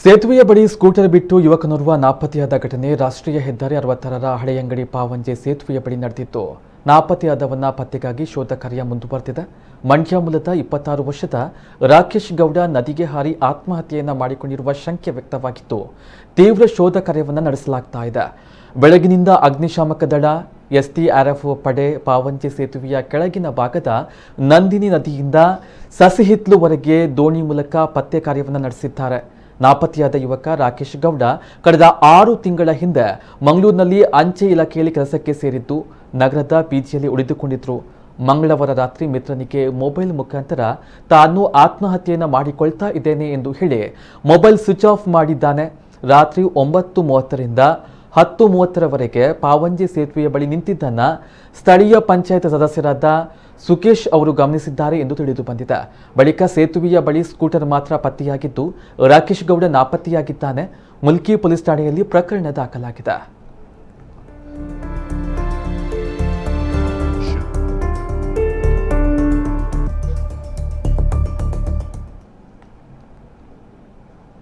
ಸೇತುವೆಯ ಬಳಿ ಸ್ಕೂಟರ್ ಬಿಟ್ಟು ಯುವಕನೋರ್ವ ನಾಪತ್ತೆಯಾದ ಘಟನೆ ರಾಷ್ಟ್ರೀಯ ಹೆದ್ದಾರಿ 66ರ ಹಳೆಯಂಗಡಿ ಪಾವಂಜೆ ಸೇತುವೆಯ ಬಳಿ ನಡೆದಿತ್ತು. ನಾಪತ್ತೆಯಾದವನ್ನ ಪತ್ತೆಗಾಗಿ ಶೋಧ ಕಾರ್ಯ ಮುಂದುವರೆದಿದೆ. ಮಂಡ್ಯ ಮೂಲದ 26 ವರ್ಷದ ರಾಕೇಶ್ ಗೌಡ ನದಿಗೆ ಹಾರಿ ಆತ್ಮಹತ್ಯೆಯನ್ನ ಮಾಡಿಕೊಂಡಿರುವ ಶಂಕೆ ವ್ಯಕ್ತವಾಗಿತ್ತು. ತೀವ್ರ ಶೋಧ ಕಾರ್ಯವನ್ನು ನಡೆಸಲಾಗ್ತಾ ಇದೆ. ಬೆಳಗಿನಿಂದ ಅಗ್ನಿಶಾಮಕ ದಳ, ಎಸ್ಡಿಆರ್ಎಫ್ ಪಡೆ ಪಾವಂಜೆ ಸೇತುವೆಯ ಕೆಳಗಿನ ಭಾಗದ ನಂದಿನಿ ನದಿಯಿಂದ ಸಸಿಹಿತ್ಲುವರೆಗೆ ದೋಣಿ ಮೂಲಕ ಪತ್ತೆ ಕಾರ್ಯವನ್ನು ನಡೆಸಿದ್ದಾರೆ. ನಾಪತ್ತೆಯಾದ ಯುವಕ ರಾಕೇಶ್ ಗೌಡ ಕಳೆದ 6 ತಿಂಗಳ ಹಿಂದೆ ಮಂಗಳೂರಿನಲ್ಲಿ ಅಂಚೆ ಇಲಾಖೆಯಲ್ಲಿ ಕೆಲಸಕ್ಕೆ ಸೇರಿದ್ದು ನಗರದ ಪಿಜಿಯಲ್ಲಿ ಉಳಿದುಕೊಂಡಿದ್ರು. ಮಂಗಳವಾರ ರಾತ್ರಿ ಮಿತ್ರನಿಗೆ ಮೊಬೈಲ್ ಮುಖಾಂತರ ತಾನು ಆತ್ಮಹತ್ಯೆಯನ್ನು ಮಾಡಿಕೊಳ್ತಾ ಇದ್ದೇನೆ ಎಂದು ಹೇಳಿ ಮೊಬೈಲ್ ಸ್ವಿಚ್ ಆಫ್ ಮಾಡಿದ್ದಾನೆ. ರಾತ್ರಿ 9:30ರಿಂದ 10:30ರವರೆಗೆ ಪಾವಂಜೆ ಸೇತುವೆಯ ಬಳಿ ನಿಂತಿದ್ದನ್ನ ಸ್ಥಳೀಯ ಪಂಚಾಯತ್ ಸದಸ್ಯರಾದ ಸುಕೇಶ್ ಅವರು ಗಮನಿಸಿದ್ದಾರೆ ಎಂದು ತಿಳಿದು ಬಂದಿದೆ. ಬಳಿಕ ಸೇತುವೆಯ ಬಳಿ ಸ್ಕೂಟರ್ ಮಾತ್ರ ಪತ್ತೆಯಾಗಿದ್ದು ರಾಕೇಶ್ ಗೌಡ ನಾಪತ್ತೆಯಾಗಿದ್ದಾನೆ. ಮುಲ್ಕಿ ಪೊಲೀಸ್ ಠಾಣೆಯಲ್ಲಿ ಪ್ರಕರಣ ದಾಖಲಾಗಿದೆ.